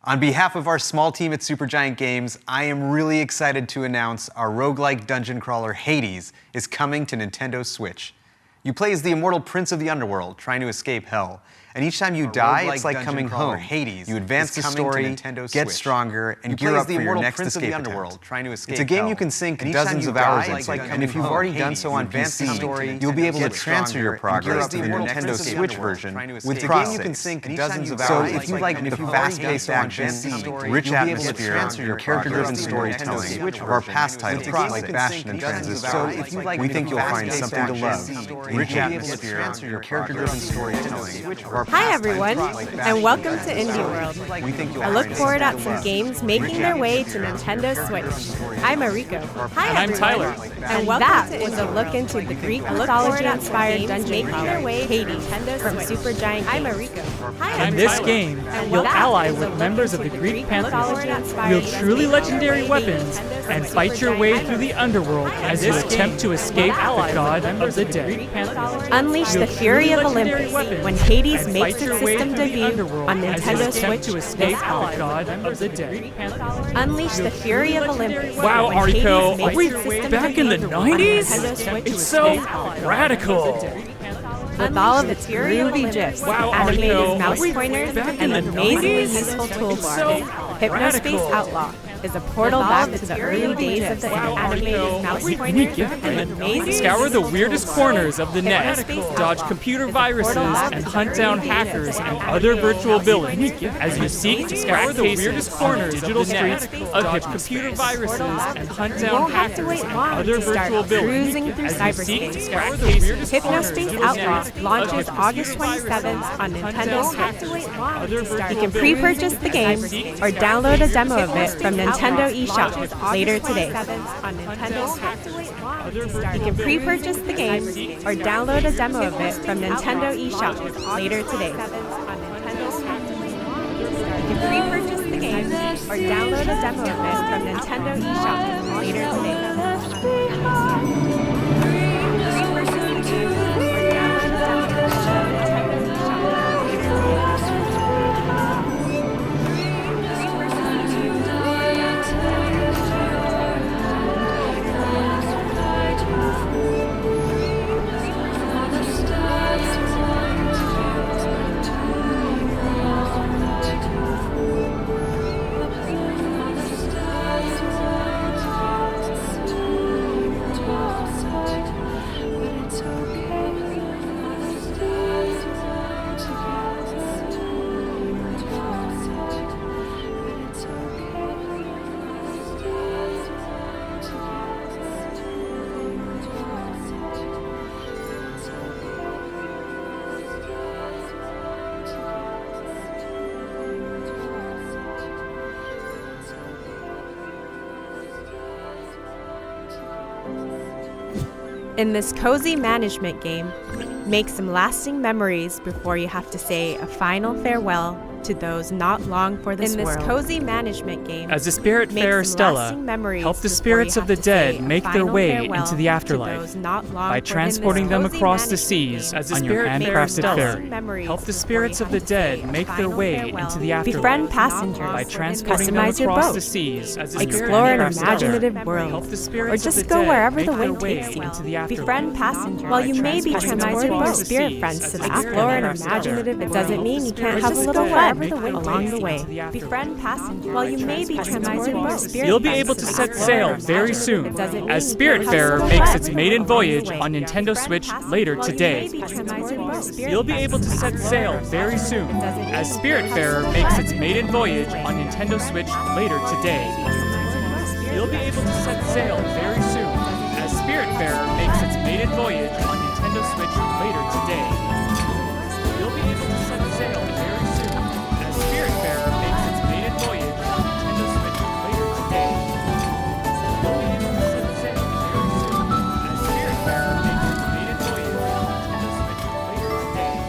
On behalf of our small team at Supergiant Games, I am really excited to announce our roguelike dungeon crawler Hades is coming to Nintendo Switch. You play as the immortal prince of the underworld, trying to escape hell. And each time you die, it's like coming home. Hades, you advance the story, get stronger, and gear up for your next escape attempt. It's a game you can sink dozens of hours into, and if you've already done so on PC, you'll be able to transfer your progress to the Nintendo Switch version with process. So if you like the fast-paced action, rich atmosphere, and character-driven storytelling of our past titles like Bastion and Transmisión, we think you'll find something to love. Rich atmosphere, and character-driven storytelling. Hi everyone, and welcome to Indie World. I look forward at some games making their way to Nintendo Switch. I'm Mariko. Hi and everyone. I'm Tyler. And that was a look into the Greek mythology-inspired dungeon making their way Hades from Supergiant Games. I'm Mariko. In this game, you'll ally with members of the Greek pantheon, wield truly legendary weapons, and fight your way through the underworld as you attempt to escape the god of the dead. Unleash the fury of Olympus when Hades makes its system debut on Nintendo Switch this fall. Unleash the fury of Olympus. Wow, when Ariko, Hades are we makes its system back in the debut on 90s? Nintendo Switch It's so radical. With all of its groovy gifs, Wow, animated Ariko, mouse are we pointers, back and in the amazingly 90s? useful It's toolbar, so Hypnospace radical. Outlaw is a portal back to the early days of the Wow, animated Ariko, mouse we pointers get and it. amazing Scour the useful weirdest toolbar. corners of the net, Hypnospace dodge Outlaw computer is a viruses, portal back and to hunt the down early days hackers of the and animated other virtual mouse villains pointers as you seek to crack the weirdest corners of digital streets, dodge computer viruses, and hunt You down won't have to hackers wait and long other to start virtual villains cruising through as you seek to cyberspace. crack the weirdest corners Hypnospace of the Outlaw net, launches dodge August computer 27th viruses, on and hunt Nintendo down Switch. hackers and other You virtual can pre-purchase the game or download a demo of it from Nintendo eShop later today. You can pre-purchase the game or download a demo of it from Nintendo eShop later today. You can pre-purchase the game or download a demo of it from Nintendo eShop later today. In this cozy management game, make some lasting memories before you have to say a final farewell to those not long for this world. In this cozy management game, As the Spiritfarer Stella, help the spirits of the dead make their way into the afterlife by transporting them across the seas on your handcrafted ferry. Help the spirits of the dead make their way into the afterlife befriend passengers, by transporting them customize your across boat, the seas explore an imaginative Help world, the spirits or of just the go dead wherever make the their wind way takes you. into the afterlife. Befriend passengers. By While you may be transporting them transporting your across the spirit seas friends to the as a explore an handcrafted imaginative, ferry. it doesn't mean you can't have a little fun along the way. Befriend passengers. While you may be transporting your spirit You'll be friends able to the set explore sail an very imaginative, soon it doesn't mean as you can't have a Spiritfarer little makes fun its maiden along the voyage way. on Nintendo Befriend Switch passengers. later While you today. may be transporting your spirit You'll be friends able to set sail very soon as Spiritfarer makes its maiden voyage on Nintendo Switch later today. You'll be able to set sail very soon as Spiritfarer makes its maiden voyage on Nintendo Switch later today. You'll be able to set sail very soon as Spiritfarer makes its maiden voyage on Nintendo Switch later today. You'll be able to set sail very soon as Spiritfarer makes its maiden voyage on Nintendo Switch later today. You'll be able to set sail very soon as Spiritfarer makes its maiden voyage on Nintendo Switch later today. You'll be able to set sail very soon as Spiritfarer makes its maiden voyage on Nintendo Switch later today.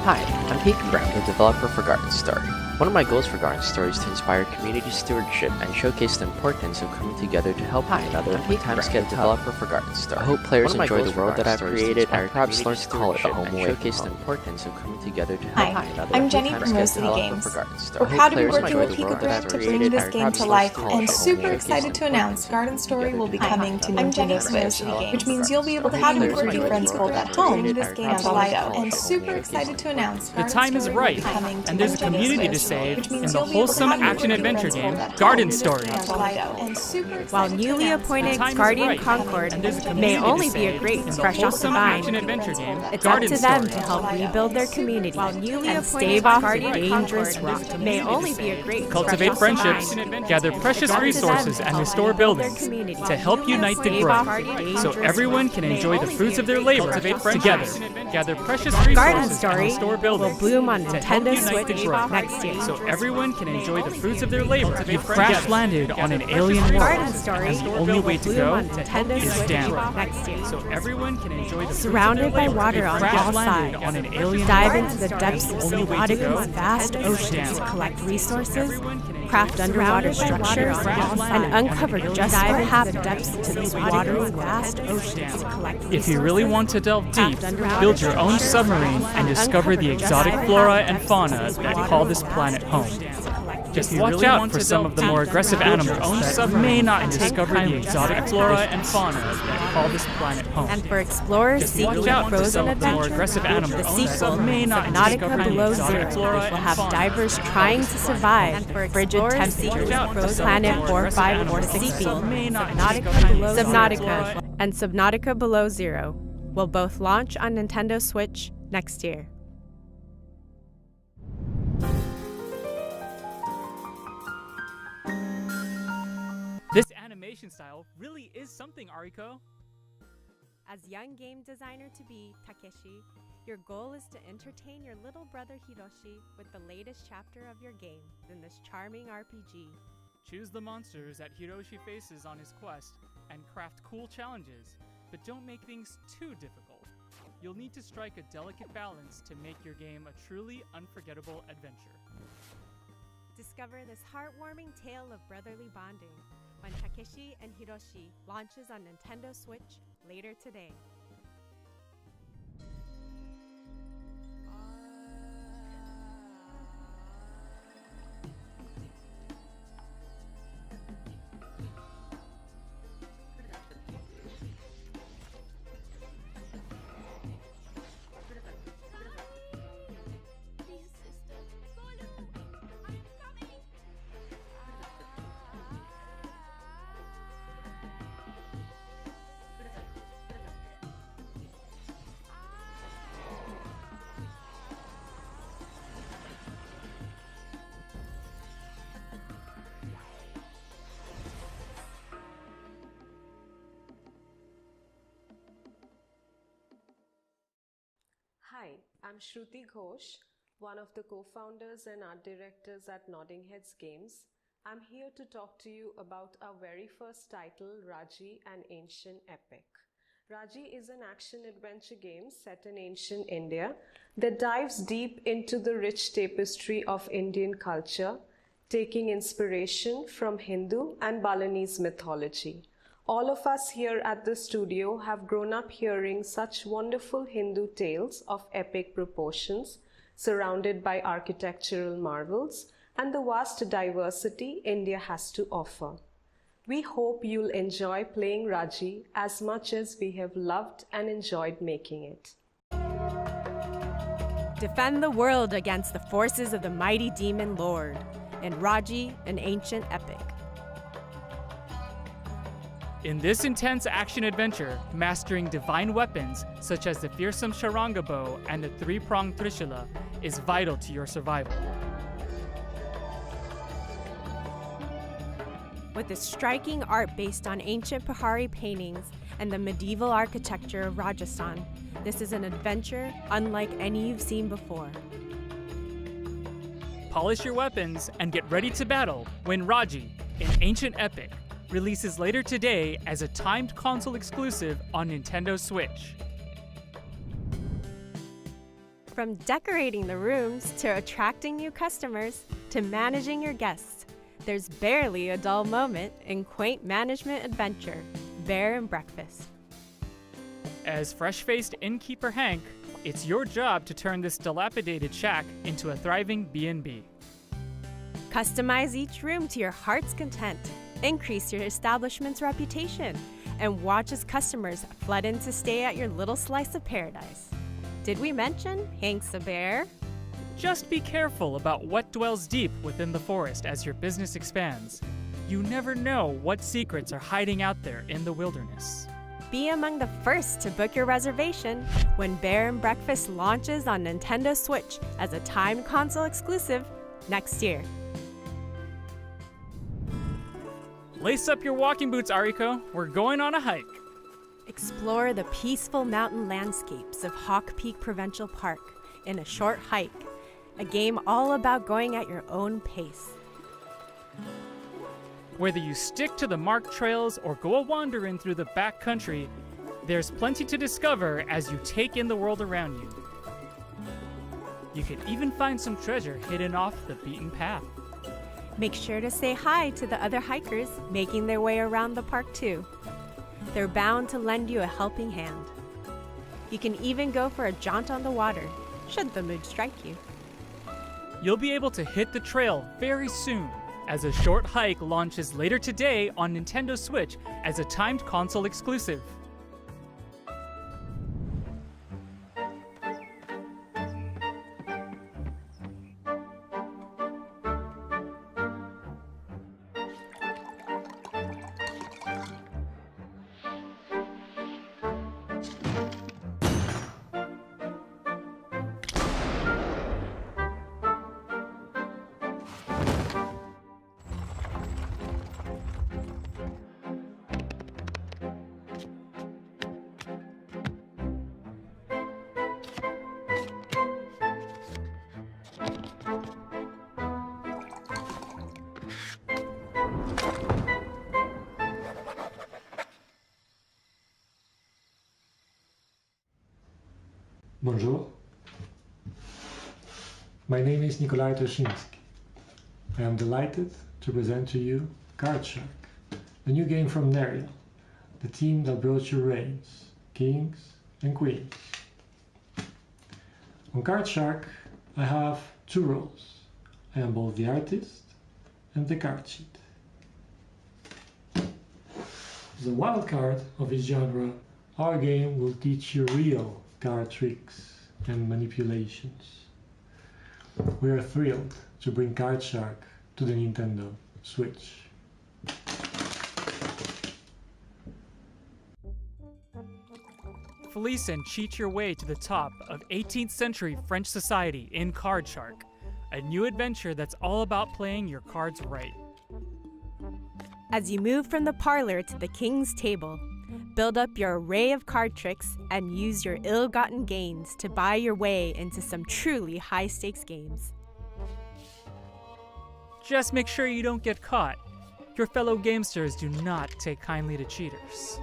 Hi, I'm Pete Brown, the developer for Garden Story. One of my goals for Garden Story is to inspire community stewardship and showcase the importance of coming together to help one another. I'm Sked, developer for Garden Story. I hope players enjoy the world that I've created and perhaps learn to call it a home away. Showcase the importance of coming together to help one another. I'm Jenny from Rose City Games. We're proud to be working with Peekaboo to bring this game to life, and super excited to announce Garden Story will be coming to Nintendo Switch, which means you'll be able to have your working friends both at home this game to life, and super excited to announce The time is right, and there's a community to save in the wholesome action-adventure game, Garden Story. While newly appointed Guardian Concord may only be a great fresh off the vine, it's up to them to help rebuild their community and stave off the dangerous rot. May only be a great Cultivate friendships, gather precious resources, and restore buildings to help unite the growth, so everyone can enjoy the fruits of their labor together. Gather precious resources and restore buildings will bloom on to help Nintendo unite the Switch growth, next year. so everyone can enjoy the fruits of their labor. You've crash-landed on an alien world, Garden Story and the only way to bloom go on Nintendo is Switch down. next year. So everyone can enjoy the Surrounded by water on all sides, on an alien dive world, into the depths of only way to go Subnautica's vast is oceans to down. collect resources, Everyone can enjoy craft the underwater fruits of their structures, labor. and uncover just what happened depths to this watery vast oceans to collect resources. If you really want to delve deep, underwater build your own structures, submarine and discover the uncover exotic just flora what and happened fauna depths to that this call this watery planet vast home. oceans to collect Just resources. watch out for some of the more aggressive animals that may not discover the exotic flora and fauna that call this planet home. And for explorers Just seeking watch a out for frozen some of the more adventure, aggressive the animals sequel, that may not Subnautica discover the Below exotic Zero, flora will and have fauna. divers trying to survive frigid temperatures out for of some planet of the more aggressive 4546 animals that may not Subnautica discover the Below exotic flora Subnautica and Subnautica Below Zero will both launch on Nintendo Switch next year. This animation style really is something, Ariko. As young game designer to be, Takeshi, your goal is to entertain your little brother Hiroshi with the latest chapter of your game in this charming RPG. Choose the monsters that Hiroshi faces on his quest and craft cool challenges, but don't make things too difficult. You'll need to strike a delicate balance to make your game a truly unforgettable adventure. Discover this heartwarming tale of brotherly bonding when Takeshi and Hiroshi launches on Nintendo Switch later today. Hi, I'm Shruti Ghosh, one of the co-founders and art directors at Nodding Heads Games. I'm here to talk to you about our very first title, Raji, an Ancient Epic. Raji is an action-adventure game set in ancient India that dives deep into the rich tapestry of Indian culture, taking inspiration from Hindu and Balinese mythology. All of us here at the studio have grown up hearing such wonderful Hindu tales of epic proportions, surrounded by architectural marvels and the vast diversity India has to offer. We hope you'll enjoy playing Raji as much as we have loved and enjoyed making it. Defend the world against the forces of the mighty demon lord in Raji, an Ancient Epic. In this intense action-adventure, mastering divine weapons such as the fearsome Sharanga bow and the three-pronged Trishula is vital to your survival. With a striking art based on ancient Pahari paintings and the medieval architecture of Rajasthan, this is an adventure unlike any you've seen before. Polish your weapons and get ready to battle when Raji, an Ancient Epic, releases later today as a timed console exclusive on Nintendo Switch. From decorating the rooms to attracting new customers to to managing your guests, there's barely a dull moment in quaint management adventure, Bear and Breakfast. As fresh-faced innkeeper Hank, it's your job to turn this dilapidated shack into a thriving B&B. Customize each room to your heart's content, increase your establishment's reputation, and watch as customers flood in to stay at your little slice of paradise. Did we mention Hank's a bear? Just be careful about what dwells deep within the forest as your business expands. You never know what secrets are hiding out there in the wilderness. Be among the first to book your reservation when Bear and Breakfast launches on Nintendo Switch as a timed console exclusive next year. Lace up your walking boots, Ariko. We're going on a hike. Explore the peaceful mountain landscapes of Hawk Peak Provincial Park in a short hike, a game all about going at your own pace. Whether you stick to the marked trails or go a-wandering through the back country, there's plenty to discover as you take in the world around you. You could even find some treasure hidden off the beaten path. Make sure to say hi to the other hikers making their way around the park too. They're bound to lend you a helping hand. You can even go for a jaunt on the water, should the mood strike you. You'll be able to hit the trail very soon, as a short hike launches later today on Nintendo Switch as a timed console exclusive. Bonjour. My name is Nikolai Toshinsky. I am delighted to present to you Card Shark, the new game from Neria, the team that brought you reigns, kings and queens. On Card Shark, I have two roles. I am both the artist and the card sheet. As a wild card of its genre, our game will teach you real card tricks and manipulations. We are thrilled to bring Card Shark to the Nintendo Switch. Fleece and cheat your way to the top of 18th century French society in Card Shark, a new adventure that's all about playing your cards right. As you move from the parlor to the king's table, build up your array of card tricks and use your ill-gotten gains to buy your way into some truly high-stakes games. Just make sure you don't get caught. Your fellow gamesters do not take kindly to cheaters.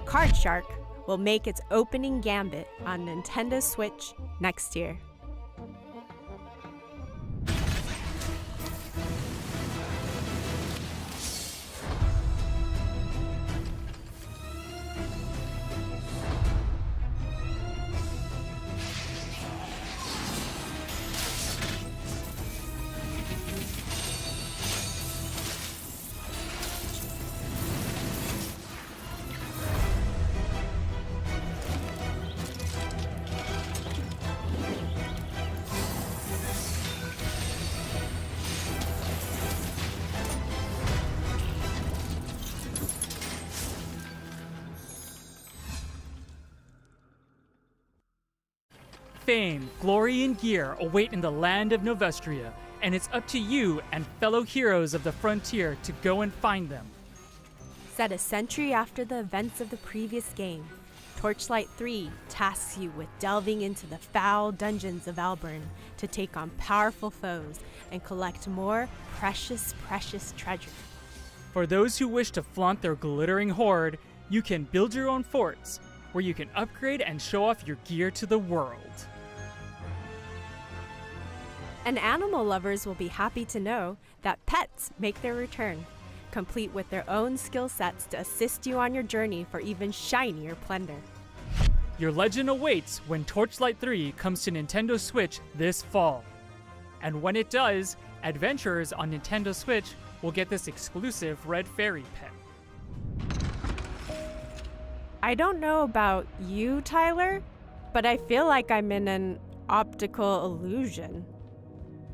Card Shark will make its opening gambit on Nintendo Switch next year. Fame, glory, and gear await in the land of Novestria, and it's up to you and fellow heroes of the frontier to go and find them. Set a century after the events of the previous game, Torchlight 3 tasks you with delving into the foul dungeons of Alburn to take on powerful foes and collect more precious treasure. For those who wish to flaunt their glittering hoard, you can build your own forts, where you can upgrade and show off your gear to the world. And animal lovers will be happy to know that pets make their return, complete with their own skill sets to assist you on your journey for even shinier plunder. Your legend awaits when Torchlight 3 comes to Nintendo Switch this fall. And when it does, adventurers on Nintendo Switch will get this exclusive red fairy pet. I don't know about you, Tyler, but I feel like I'm in an optical illusion.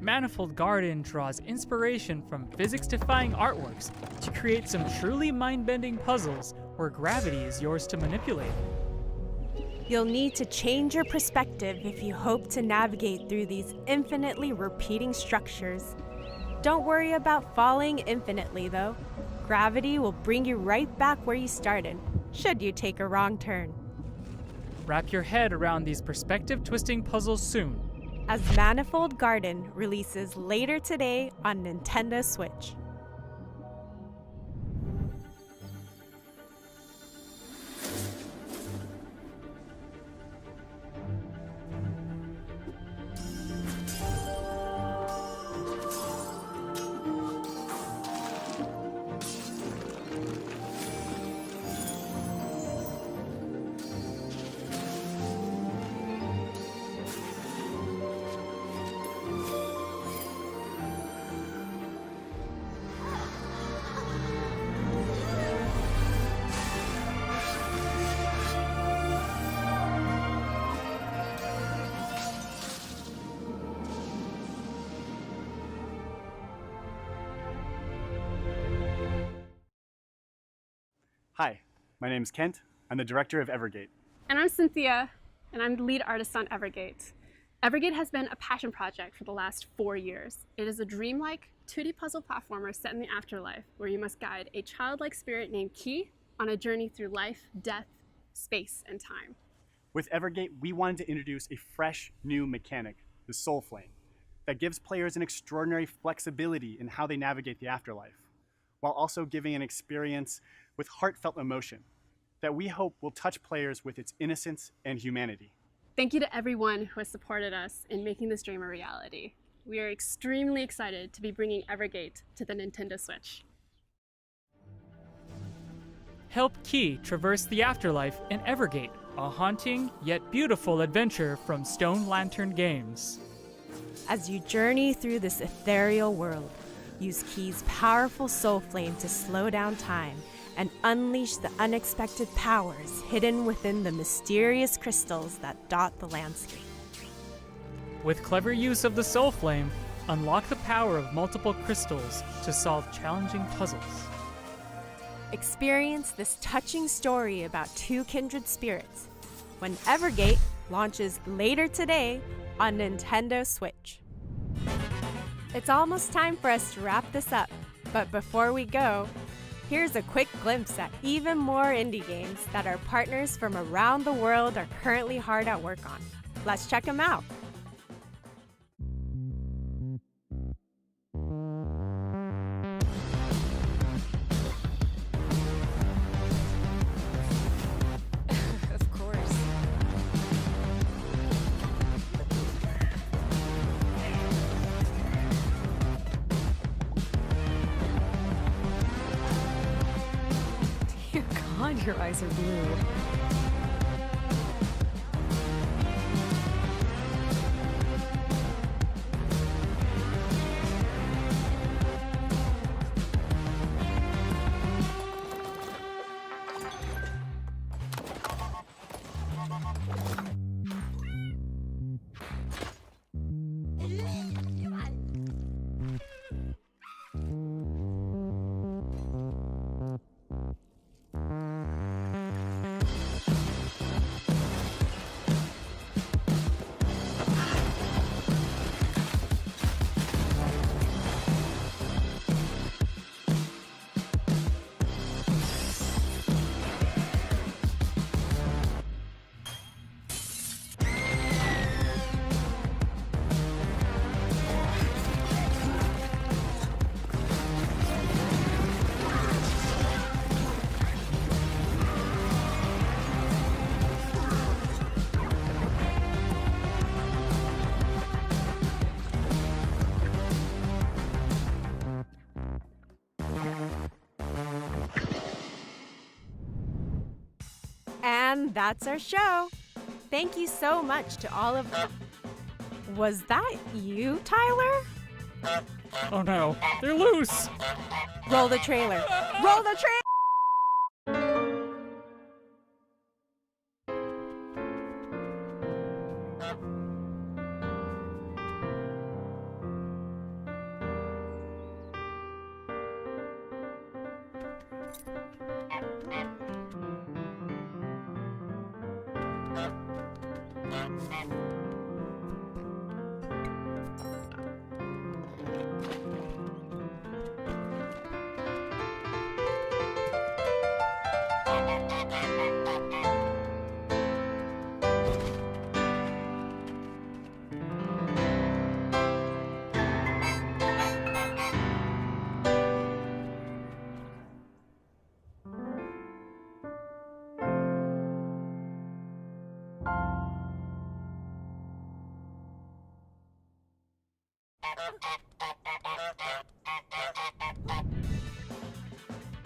Manifold Garden draws inspiration from physics-defying artworks to create some truly mind-bending puzzles where gravity is yours to manipulate. You'll need to change your perspective if you hope to navigate through these infinitely repeating structures. Don't worry about falling infinitely, though. Gravity will bring you right back where you started, should you take a wrong turn. Wrap your head around these perspective-twisting puzzles soon, as Manifold Garden releases later today on Nintendo Switch. Hi, my name's Kent. I'm the director of Evergate. And I'm Cynthia, and I'm the lead artist on Evergate. Evergate has been a passion project for the last 4 years. It is a dreamlike 2D puzzle platformer set in the afterlife where you must guide a childlike spirit named Key on a journey through life, death, space, and time. With Evergate, we wanted to introduce a fresh, new mechanic, the Soul Flame, that gives players an extraordinary flexibility in how they navigate the afterlife, while also giving an experience with heartfelt emotion that we hope will touch players with its innocence and humanity. Thank you to everyone who has supported us in making this dream a reality. We are extremely excited to be bringing Evergate to the Nintendo Switch. help Key traverse the afterlife in Evergate, a haunting yet beautiful adventure from Stone Lantern Games. As you journey through this ethereal world, use Key's powerful soul flame to slow down time and unleash the unexpected powers hidden within the mysterious crystals that dot the landscape. With clever use of the soul flame, unlock the power of multiple crystals to solve challenging puzzles. Experience this touching story about two kindred spirits when Evergate launches later today on Nintendo Switch. It's almost time for us to wrap this up, but before we go, here's a quick glimpse at even more indie games that our partners from around the world are currently hard at work on. Let's check them out. Of course. Dear God, your eyes are blue. And that's our show. Thank you so much to all of... Was that you, Tyler? Oh no, they're loose! Roll the trailer. Roll the trailer!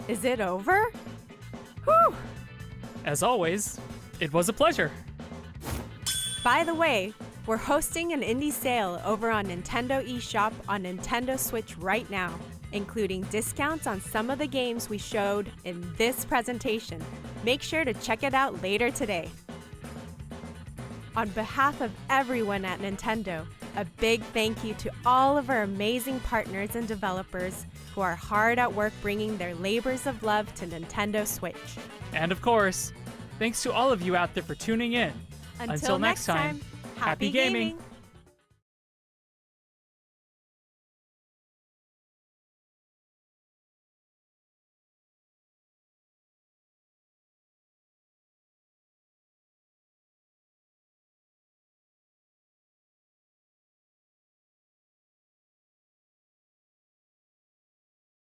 Is it over? Whew! As always, it was a pleasure. By the way, we're hosting an indie sale over on Nintendo eShop on Nintendo Switch right now, including discounts on some of the games we showed in this presentation. Make sure to check it out later today. On behalf of everyone at Nintendo, a big thank you to all of our amazing partners and developers who are hard at work bringing their labors of love to Nintendo Switch. And of course, thanks to all of you out there for tuning in. Until next time, happy gaming!